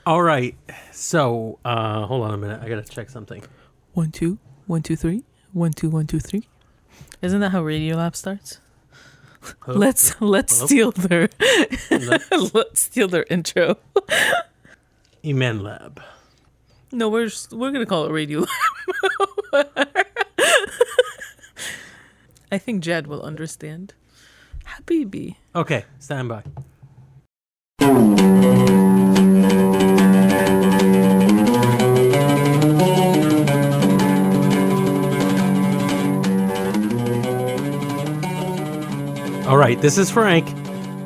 All right. So, hold on a minute. I gotta check something. 1 2 1 2 3 1 2 1 2 3. Isn't that how Radiolab starts? Let's steal their let's steal their intro. Iman Lab. No, we're gonna call it Radiolab. I think Jed will understand. Habibi. Okay, stand by. All right, this is Frank.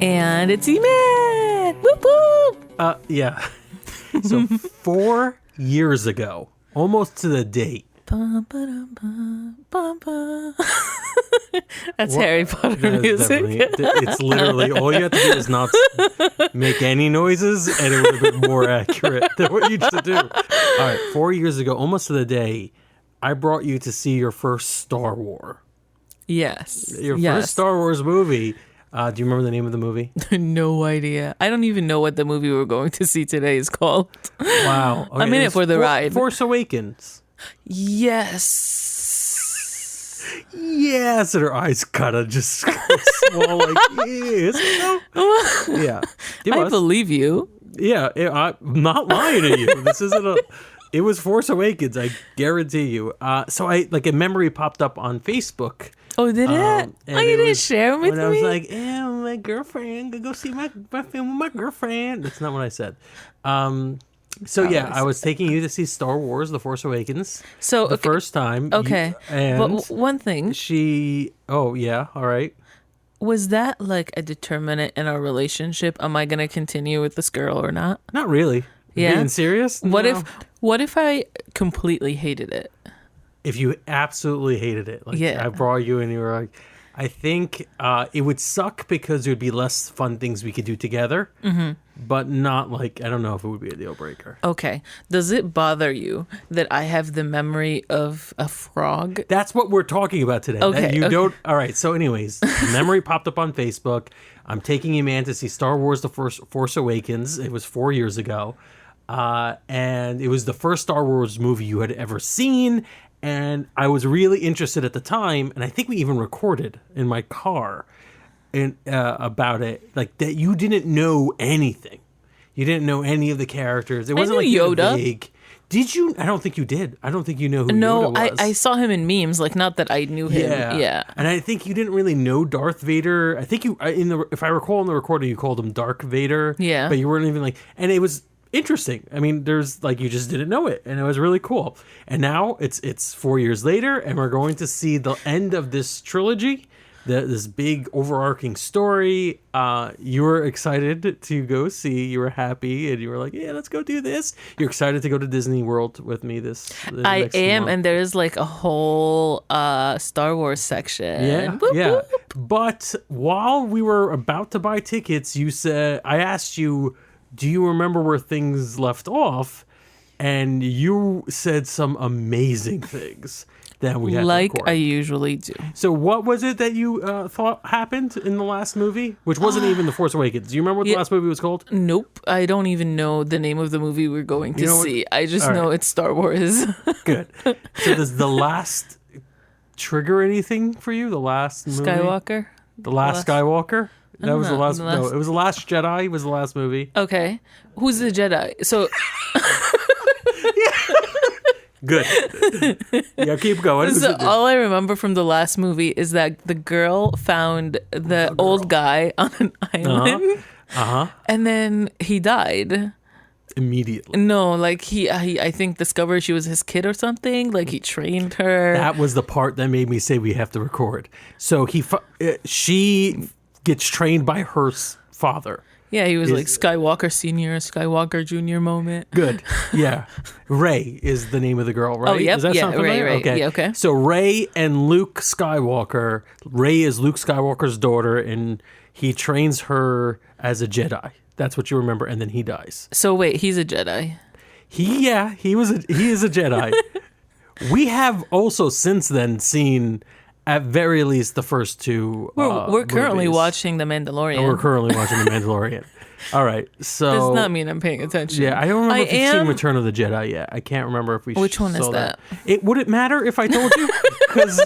And it's Iman. Whoop whoop. Yeah. So 4 years ago, almost to the date. Bum, ba-dum, bum, bum, bum. That's Harry Potter music. It's literally, all you have to do is not make any noises, and it would have been more accurate than what you used to do. All right, 4 years ago, almost to the day, I brought you to see your first Star Wars. Yes. Your first Star Wars movie. Do you remember the name of the movie? No idea. I don't even know what the movie we're going to see today is called. Wow. Okay, I'm in it for the ride. Force Awakens. Yes. Yes. And her eyes kind of just go small like, yes. Yeah. I believe you. Yeah. I'm not lying to you. This isn't it was Force Awakens, I guarantee you. So a memory popped up on Facebook. Oh, did it? You didn't share with me? I was like, yeah, my girlfriend, go see my film with my girlfriend. That's not what I said. So yeah, I was taking you to see Star Wars: The Force Awakens. So the first time. Okay. But one thing. Oh yeah. All right. Was that like a determinant in our relationship? Am I gonna continue with this girl or not? Not really. Yeah. Being serious? What No. if I completely hated it? If you absolutely hated it, I brought you and you were like, I think it would suck because there would be less fun things we could do together, but not I don't know if it would be a deal breaker. Okay. Does it bother you that I have the memory of a frog? That's what we're talking about today. Okay. Don't. All right. So anyways, memory popped up on Facebook. I'm taking you, man, to see Star Wars: The Force Awakens. It was 4 years ago. And it was the first Star Wars movie you had ever seen. And I was really interested at the time, and I think we even recorded in my car about it, that you didn't know anything. You didn't know any of the characters. It wasn't I knew Yoda. Vague. Did you? I don't think you did. I don't think you know who Yoda was. No, I saw him in memes, not that I knew him. Yeah. And I think you didn't really know Darth Vader. I think if I recall in the recording, you called him Dark Vader. Yeah. But you weren't even and it was interesting. I mean, there's you just didn't know it, and it was really cool. And now it's 4 years later, and we're going to see the end of this trilogy, this big overarching story. You were excited to go see. You were happy, and you were like, "Yeah, let's go do this." You're excited to go to Disney World with me I am, and there's a whole Star Wars section. Yeah, Boop, yeah. boop. But while we were about to buy tickets, I asked you, do you remember where things left off? And you said some amazing things that we had to record. I usually do. So what was it that you thought happened in the last movie? Which wasn't even The Force Awakens. Do you remember what the last movie was called? Nope. I don't even know the name of the movie we're going to see. I just know it's Star Wars. Good. So does the last trigger anything for you? The last movie? Skywalker? The last Skywalker? That was the last. No, it was The Last Jedi. Was the last movie. Okay, who's the Jedi? So, good. Yeah, keep going. So all I remember from the last movie is that the girl found the old guy on an island, and then he died immediately. No, he I think discovered she was his kid or something. He trained her. That was the part that made me say we have to record. So she gets trained by her father. Yeah, he was Skywalker Senior, Skywalker Junior moment. Good. Yeah. Rey is the name of the girl, right? Oh, yep. Is that something Rey. Okay. Yeah, okay. So Rey and Luke Skywalker. Rey is Luke Skywalker's daughter, and he trains her as a Jedi. That's what you remember, and then he dies. So wait, he's a Jedi. He is a Jedi. We have also since then seen At very least, the first two. We're currently movies. watching The Mandalorian. And we're currently watching The Mandalorian. All right, so Does not mean I'm paying attention. yeah, I don't remember if you've seen Return of the Jedi yet. I can't remember if we. Which one saw is that? Would it matter if I told you? Because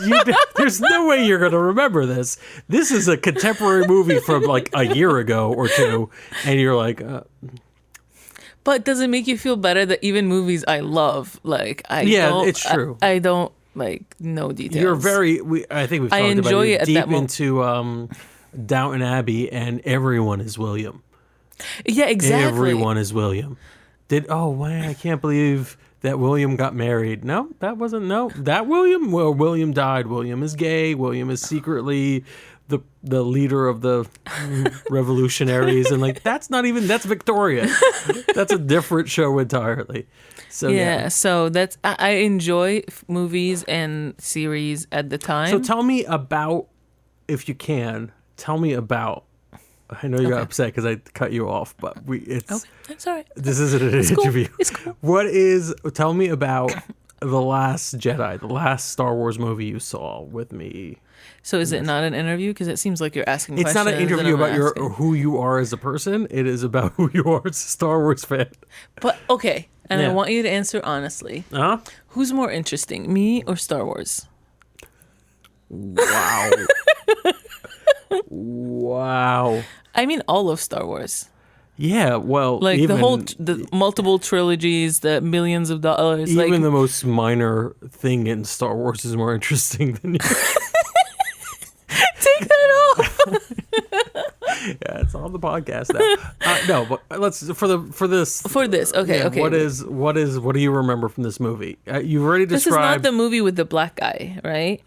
there's no way you're going to remember this. This is a contemporary movie from like a year ago or two, and you're like. But does it make you feel better that even movies I love, like it's true. I don't like know details. You're very. I think we've talked enjoy about it at deep that into Downton Abbey, and everyone is William. Yeah, exactly. Everyone is William. I can't believe that William got married. No, that wasn't. No, that William. Well, William died. William is gay. William is secretly the leader of the revolutionaries, and like that's Victoria. That's a different show entirely. So yeah. So I enjoy movies and series at the time. So tell me about, if you can, I know you got upset because I cut you off, but it's all right. This isn't an interview. It's cool. Tell me about The Last Jedi, the last Star Wars movie you saw with me. So is it not an interview? Because it seems like you're asking questions. It's not an interview about who you are as a person. It is about who you are as a Star Wars fan. But, okay, and I want you to answer honestly. Uh-huh. Who's more interesting, me or Star Wars? Wow. Wow. I mean all of Star Wars. Yeah, well, like even, the multiple trilogies, the millions of dollars. Even like, the most minor thing in Star Wars is more interesting than you. Take that off. Yeah, it's on the podcast now. No, but let's for this. Okay, yeah, okay. What do you remember from this movie? You've already described. This is not the movie with the black guy, right?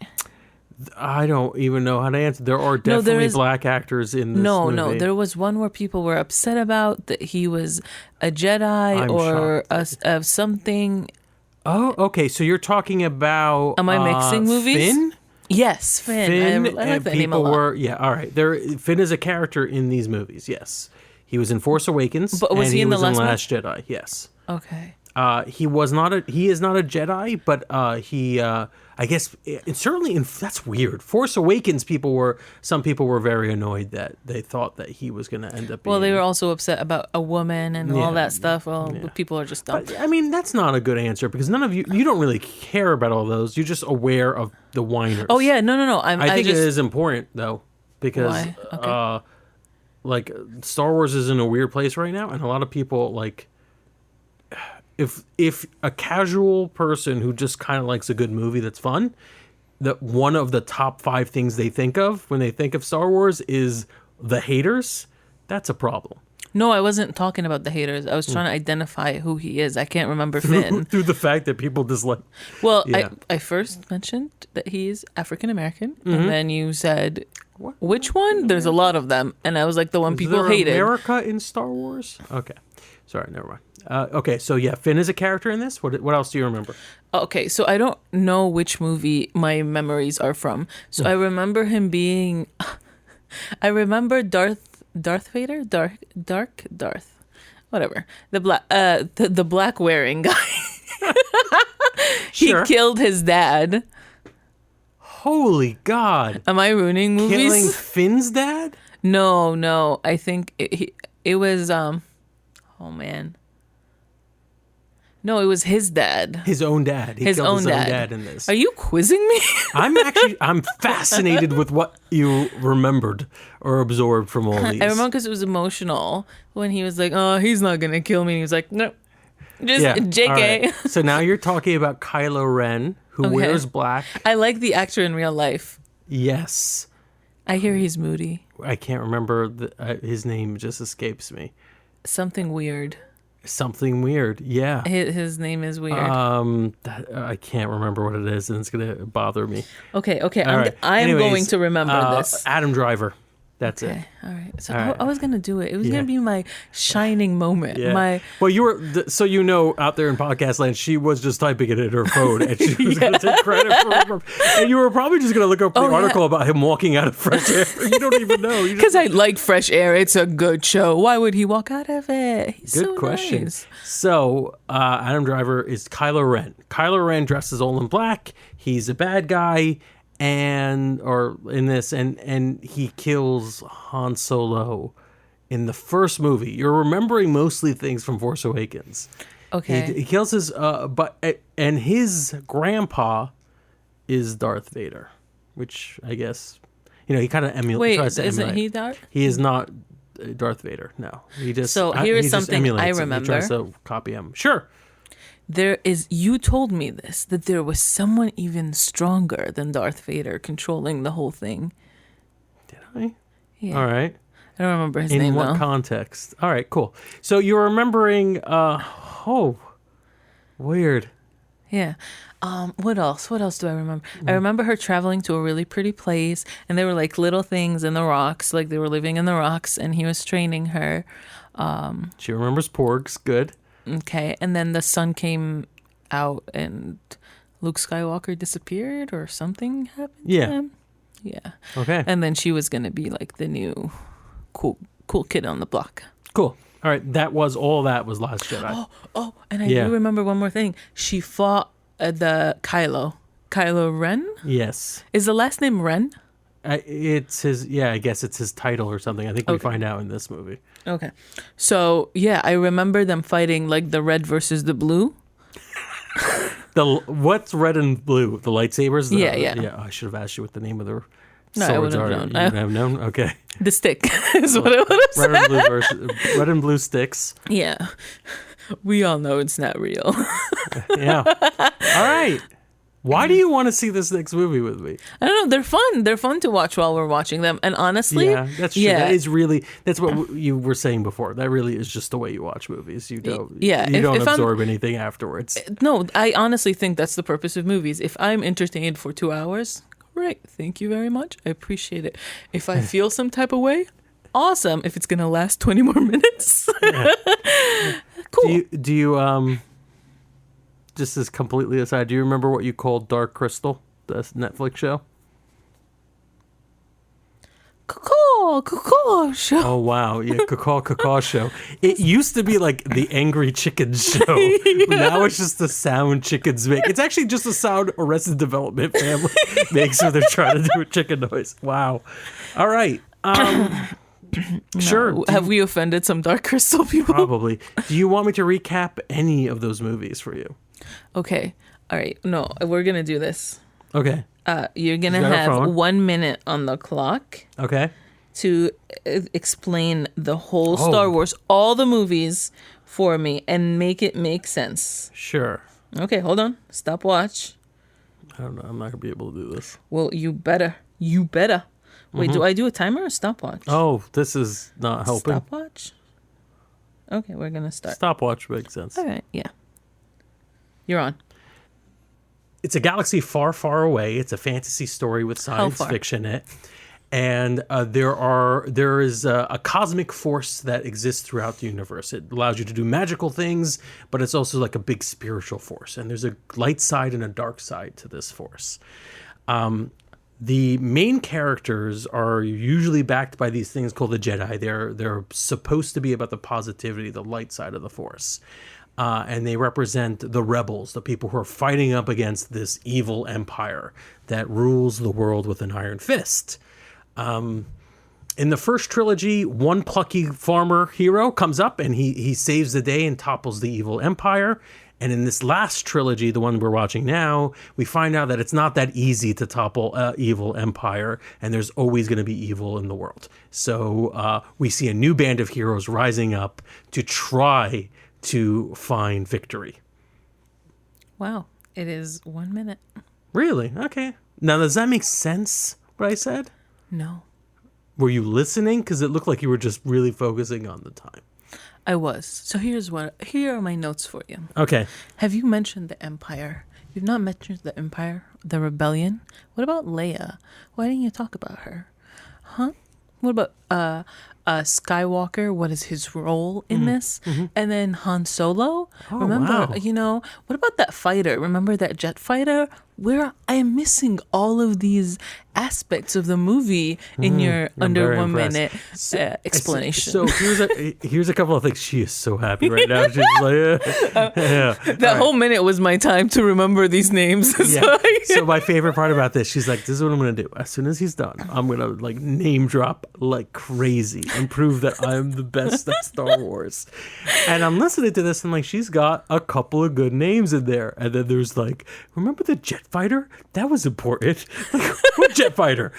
I don't even know how to answer. There are definitely black actors in this movie. No. There was one where people were upset about that he was a Jedi or something. Oh, okay. So you're talking about. Am I mixing movies? Finn? Yes, Finn. I like that name a lot. All right. Finn is a character in these movies. Yes, he was in Force Awakens. But was he in the last Jedi? Yes. Okay. He is not a Jedi, but he. I guess it's certainly that's weird. Force Awakens, some people were very annoyed that they thought that he was going to end up. Well, they were also upset about a woman and all that stuff. Well, people are just dumb. But, I mean, that's not a good answer because none of you don't really care about all those. You're just aware of the whiners. Oh yeah, no. I think it is important though because like Star Wars is in a weird place right now, and a lot of people like. If a casual person who just kind of likes a good movie that's fun, that one of the top 5 things they think of when they think of Star Wars is the haters, that's a problem. No, I wasn't talking about the haters. I was trying to identify who he is. I can't remember Finn. Through the fact that people dislike. Well, I first mentioned that he's African American, and then you said, which one? There's a lot of them. And I was like, the one people hated. America in Star Wars? Okay. Sorry, never mind. Okay, so yeah, Finn is a character in this. What else do you remember? Okay, so I don't know which movie my memories are from. So I remember him being... I remember Darth Vader? Darth. Whatever. The black wearing guy. He killed his dad. Holy God. Am I ruining movies? Killing Finn's dad? No. I think it was... oh, man. No, it was his dad. His own dad. He killed his own dad in this. Are you quizzing me? I'm fascinated with what you remembered or absorbed from all these. I remember because it was emotional when he was like, oh, he's not going to kill me. And he was like, no, just JK. Right. So now you're talking about Kylo Ren, who wears black. I like the actor in real life. Yes. I hear he's moody. I can't remember. His name just escapes me. Something weird. Yeah. His name is weird. I can't remember what it is, and it's gonna bother me. Okay. I'm going to remember this. Adam Driver. That's it. All right. So I was gonna do it. It was gonna be my shining moment. Yeah. Well, you were out there in podcast land, she was just typing it in her phone, and she was gonna take credit for it. And you were probably just gonna look up the article about him walking out of fresh air. You don't even know. Because I like fresh air. It's a good show. Why would he walk out of it? He's good question. Nice. So Adam Driver is Kylo Ren. Kylo Ren dresses all in black. He's a bad guy. or in this, and he kills Han Solo in the first movie. You're remembering mostly things from Force Awakens. Okay. He kills his and his grandpa is Darth Vader, which I guess he kind of tries to isn't emulate. he Darth? He is not Darth Vader. No, he just. So here is something I He remember. tries to copy him. Sure. You told me this, that there was someone even stronger than Darth Vader controlling the whole thing. Did I? Yeah. All right. I don't remember his In name what though. context? All right, cool. So you're remembering, weird. Yeah. What else? What else do I remember? I remember her traveling to a really pretty place, and there were like little things in the rocks, like they were living in the rocks, and he was training her. She remembers porgs. Good. Okay, and then the sun came out, and Luke Skywalker disappeared, or something happened Yeah. to him. Yeah. Okay. And then she was gonna be like the new cool kid on the block. Cool. All right. All that was Last Jedi. Oh, and I do remember one more thing. She fought the Kylo Ren. Yes. Is the last name Ren? It's his. Yeah, I guess it's his title or something. I think we find out in this movie. Okay. So, yeah, I remember them fighting like the red versus the blue. What's red and blue? The lightsabers? Yeah. Yeah, I should have asked you what the name of their No, I swords wouldn't are. have You known. would have known? Okay. The stick is what I would have said. Red and blue sticks. Yeah. We all know it's not real. Yeah. All right. Why do you want to see this next movie with me? I don't know. They're fun. They're fun to watch while we're watching them. And honestly, Yeah, that's true. Yeah. That's what you were saying before. That really is just the way you watch movies. You don't, Yeah, you don't if I'm- absorb anything afterwards. No, I honestly think that's the purpose of movies. If I'm entertained for 2 hours, great. Thank you very much. I appreciate it. If I feel some type of way, awesome. If it's going to last 20 more minutes, cool. Do you just as completely aside, do you remember what you called Dark Crystal, the Netflix show? Caw show. Oh wow, yeah, Caw show. It used to be like the Angry Chickens show. Now it's just the sound chickens make. It's actually just the sound Arrested Development family makes when they're trying to do a chicken noise. Wow. All right. Sure. Have we offended some Dark Crystal people? Probably. Do you want me to recap any of those movies for you? Okay. All right. No, we're going to do this. Okay. You're going to got a have phone? 1 minute on the clock Okay. to explain the whole Star Wars, all the movies for me, and make it make sense. Sure. Okay, hold on. Stopwatch. I don't know. I'm not gonna be able to do this. Well, you better. You better. Wait, do I do a timer or stopwatch? Oh, this is not helping. Stopwatch? Okay, we're going to start. Stopwatch makes sense. All right, yeah. You're on. It's a galaxy far, far away. It's a fantasy story with science far? fiction in it. And there is a cosmic force that exists throughout the universe. It allows you to do magical things, but it's also like a big spiritual force. And there's a light side and a dark side to this force. The main characters are usually backed by these things called the Jedi. They're supposed to be about the positivity, the light side of the force. And they represent the rebels, the people who are fighting up against this evil empire that rules the world with an iron fist. In the first trilogy, one plucky farmer hero comes up and he saves the day and topples the evil empire. And in this last trilogy, the one we're watching now, we find out that it's not that easy to topple evil empire, and there's always going to be evil in the world. So we see a new band of heroes rising up to try to find victory. Wow. It is 1 minute. Really? Okay. Now, does that make sense, what I said? No. Were you listening? Because it looked like you were just really focusing on the time. I was. So here are my notes for you. Okay. Have you mentioned the Empire? You've not mentioned the Empire, the Rebellion. What about Leia? Why didn't you talk about her? Huh? What about Skywalker, what is his role in this? And then Han Solo. Remember, wow. what about that fighter? Remember that jet fighter? Where I am missing all of these aspects of the movie in your I'm under very 1 impressed. minute explanation. So here's a couple of things. She is so happy right now. She's like, yeah. That whole minute was my time to remember these names. Yeah. So my favorite part about this, she's like, this is what I'm going to do. As soon as he's done, I'm going to like name drop like crazy and prove that I'm the best at Star Wars. And I'm listening to this and like, she's got a couple of good names in there. And then there's like, remember the jet fighter? That was important. Like, what jet fighter?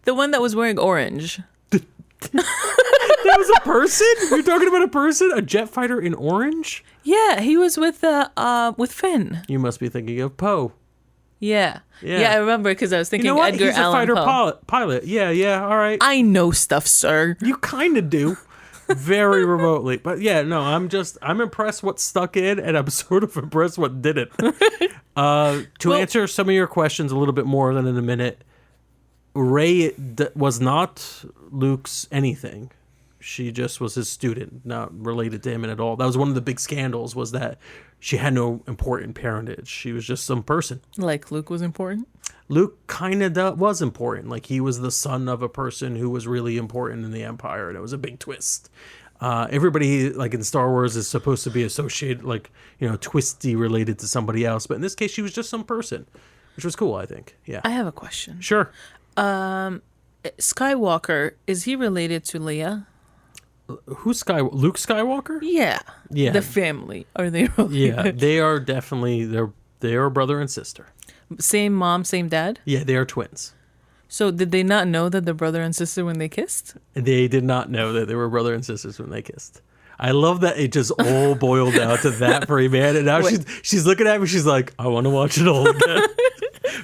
The one that was wearing orange. That was a person? You're talking about a person? A jet fighter in orange? Yeah, he was with Finn. You must be thinking of Poe. Yeah. Yeah. Yeah, I remember because I was thinking You know what? Edgar He's a Allan fighter Poe. pilot. Yeah, all right. I know stuff, sir. You kind of do. Very remotely. But yeah, no, I'm impressed what stuck in, and I'm sort of impressed what didn't. To answer some of your questions a little bit more than in a minute, Rey was not Luke's anything. She just was his student, not related to him at all. That was one of the big scandals, was that she had no important parentage. She was just some person. Like Luke was important? Luke kind of was important. Like, he was the son of a person who was really important in the Empire, and it was a big twist. Everybody, like in Star Wars, is supposed to be associated, like, you know, twisty related to somebody else. But in this case, she was just some person, which was cool, I think. Yeah. I have a question. Sure. Skywalker, is he related to Leia? Who's Luke Skywalker? Yeah. Yeah. The family. Are they related? Yeah, they are definitely, they are brother and sister. Same mom, same dad? Yeah, they are twins. So did they not know that they're brother and sister when they kissed? They did not know that they were brother and sisters when they kissed. I love that it just all boiled down to that for Iman. And now she's looking at me, she's like, I want to watch it all again.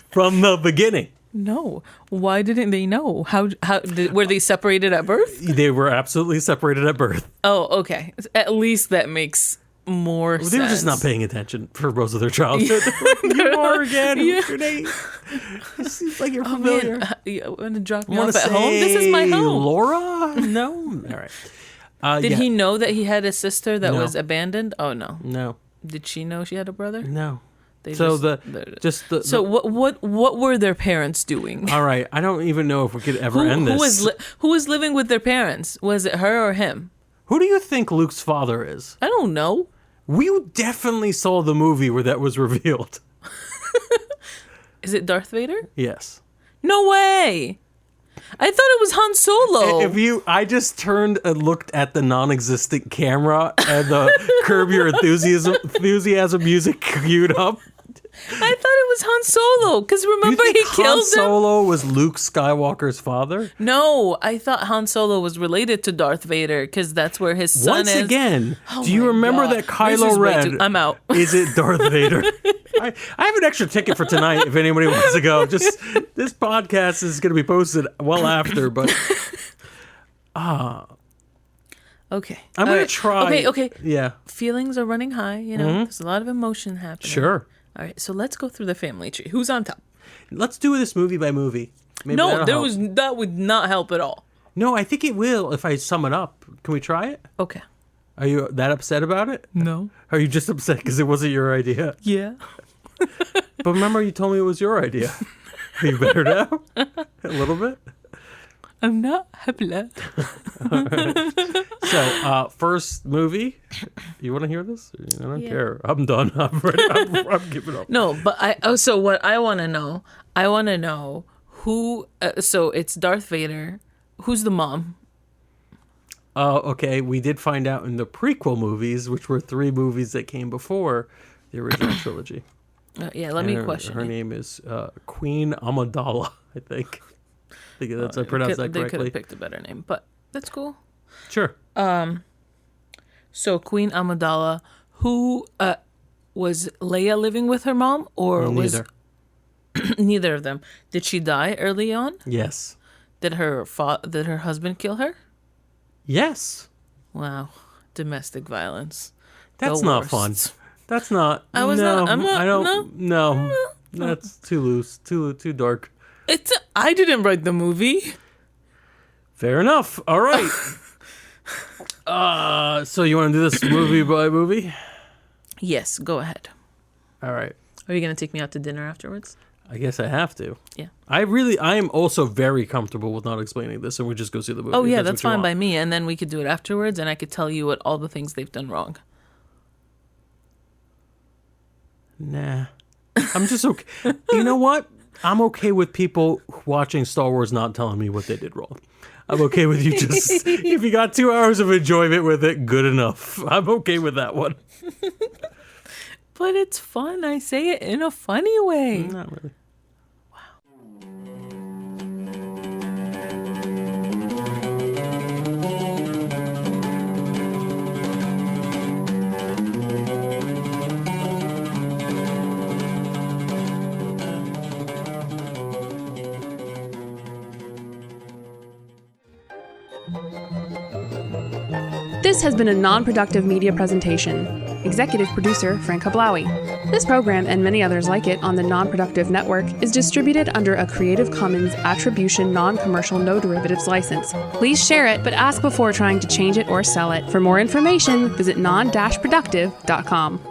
From the beginning. No. Why didn't they know? Were they separated at birth? They were absolutely separated at birth. Oh, okay. At least that makes more sense. They were just not paying attention for most of their childhood. You are again. What's your name? It seems like you're familiar. Man, I'm going to drop me I off at home. This is my home. Laura? No? All right. Did he know that he had a sister that No. was abandoned? Oh, no. No. Did she know she had a brother? No. They So what were their parents doing? All right. I don't even know if we could ever end this. Who was living with their parents? Was it her or him? Who do you think Luke's father is? I don't know. We definitely saw the movie where that was revealed. Is it Darth Vader? Yes. No way. I thought it was Han Solo. I just turned and looked at the non-existent camera and the Curb Your Enthusiasm music queued up. I thought it was Han Solo because remember he killed Han him. Solo was Luke Skywalker's father? No, I thought Han Solo was related to Darth Vader because that's where his son Once is. again, Oh do you my remember God. that Kylo This is way Ren? too- I'm out. Is it Darth Vader? I have an extra ticket for tonight if anybody wants to go. Just this podcast is going to be posted well after, but Okay. I'm going to try. Okay. Yeah. Feelings are running high, you know. There's a lot of emotion happening. Sure. All right, so let's go through the family tree. Who's on top? Let's do this movie by movie. Maybe No, that'll help. that would not help at all. No, I think it will if I sum it up. Can we try it? Okay. Are you that upset about it? No. Are you just upset because it wasn't your idea? Yeah. But remember, you told me it was your idea. Are you better now? A little bit? I'm not happy. So, first movie. You want to hear this? I don't Yeah. care. I'm done. I'm ready. I'm giving up. No, but so what I want to know who, so it's Darth Vader. Who's the mom? Okay. We did find out in the prequel movies, which were 3 movies that came before the original trilogy. Yeah, let me And question her it. name is Queen Amidala, I think. I pronounced that They could correctly. have picked a better name, but that's cool. Sure. So Queen Amidala, who was Leia living with her mom, or Neither. was neither of them? Did she die early on? Yes. Did her husband kill her? Yes. Wow, domestic violence. That's The not worst. fun. That's not. I was no, not- I'm not- I don't. No. That's too loose. Too dark. I didn't write the movie. Fair enough. All right. So you want to do this movie by movie? Yes, go ahead. All right. Are you going to take me out to dinner afterwards? I guess I have to. Yeah. I am also very comfortable with not explaining this, and we just go see the movie. Oh, yeah, if that's what you fine by want. me. And then we could do it afterwards, and I could tell you what all the things they've done wrong. Nah. I'm just okay. You know what? I'm okay with people watching Star Wars not telling me what they did wrong. I'm okay with you just, if you got 2 hours of enjoyment with it, good enough. I'm okay with that one. But it's fun. I say it in a funny way. Not really. This has been a non-productive media presentation. Executive producer Frank Hablawi. This program and many others like it on the Non-Productive Network is distributed under a Creative Commons Attribution Non-Commercial No Derivatives license. Please share it, but ask before trying to change it or sell it. For more information, visit non-productive.com.